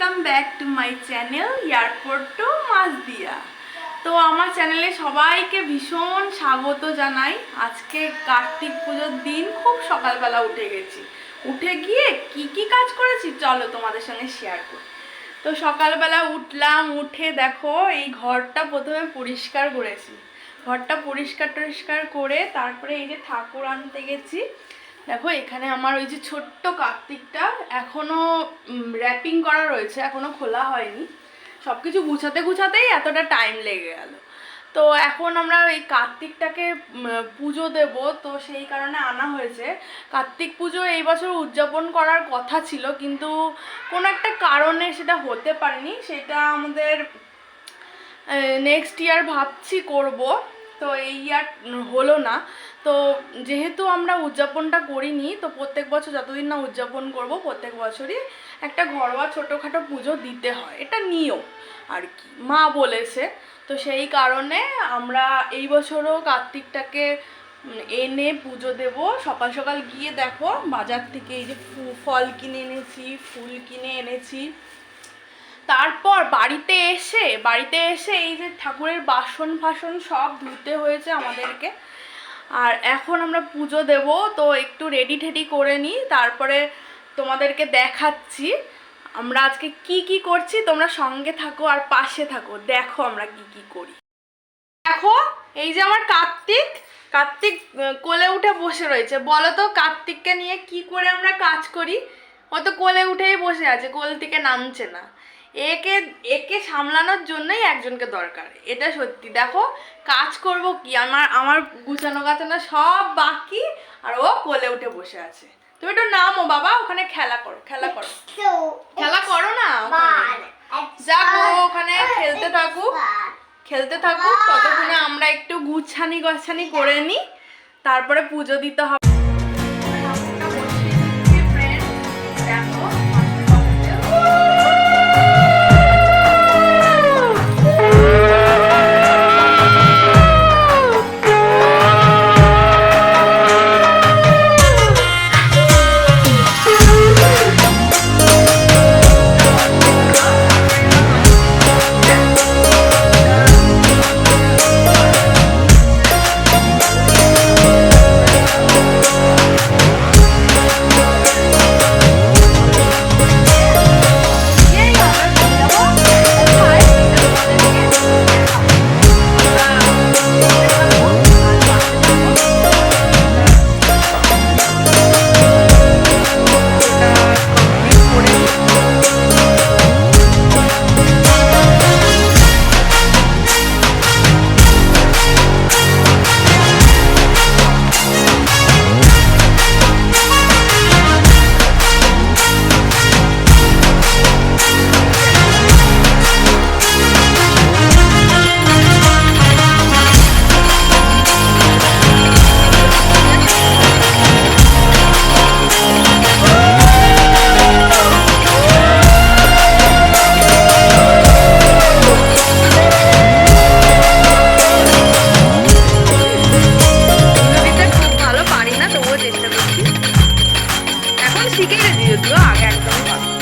Welcome back to my channel airport to Machhdia. তো আমার চ্যানেলে সবাইকে ভীষণ স্বাগত জানাই। আজকে কার্তিক পুজোর দিন খুব সকালবেলা উঠে গেছি। উঠে গিয়ে কি কাজ করেছি চলো তোমাদের সঙ্গে শেয়ার করি। তো সকালবেলা উঠলাম, উঠে দেখো এই ঘরটা প্রথমে পরিষ্কার করেছি। ঘরটা পরিষ্কার করে তারপরে এই যে ঠাকুর আনতে গেছি। দেখো এখানে আমার ওই যে ছোট্ট কার্তিকটা এখনো র্যাপিং করা রয়েছে, এখনো খোলা হয়নি। সব কিছু গুছাতেই এতটা টাইম লেগে গেল। তো এখন আমরা এই কার্তিকটাকে পুজো দেব, তো সেই কারণে আনা হয়েছে। কার্তিক পুজো এই বছর উদযাপন করার কথা ছিল, কিন্তু কোনো একটা কারণে সেটা হতে পারেনি। সেটা আমাদের নেক্সট ইয়ার ভাবছি করব, তো এই ইয়ার হলো না। তো যেহেতু আমরা উদযাপনটা করিনি, তো প্রত্যেক বছর যতদিন না উদযাপন করব প্রত্যেক বছরই একটা ঘরোয়া ছোটোখাটো পুজো দিতে হয়, এটা নিয়ম আর কি, মা বলেছে। তো সেই কারণে আমরা এই বছরও কার্তিকটাকে এনে পুজো দেব। সকাল সকাল গিয়ে দেখো বাজার থেকে এই যে ফল কিনে এনেছি, ফুল কিনে এনেছি। তারপর বাড়িতে এসে এই যে ঠাকুরের বাসন ফাসন সব ধুতে হয়েছে আমাদেরকে। আর এখন আমরা পুজো দেব, তো একটু রেডি ঠেডি করে নিই, তারপরে তোমাদেরকে দেখাচ্ছি আমরা আজকে কি করছি। তোমরা সঙ্গে থাকো আর পাশে থাকো, দেখো আমরা কি করি। দেখো এই যে আমার কার্তিক কোলে উঠে বসে রয়েছে। বলো তো কার্তিককে নিয়ে কি করে আমরা কাজ করি? ও তো কোলে উঠেই বসে আছে, কোল থেকে নামছে না। একে সামলানোর জন্যই একজনকে দরকার, এটা সত্যি। দেখো কাজ করব কি, আমার গুছানো গাছানো সব বাকি, আর ও কোলে উঠে বসে আছে। তুমি একটু নামো বাবা, ওখানে খেলা করো না, যাক ওখানে খেলতে থাকুক ততক্ষণে আমরা একটু গুছানি করে নিই, তারপরে পুজো দিতে হবে। শিখে গেছি, যদিও আগে একদমই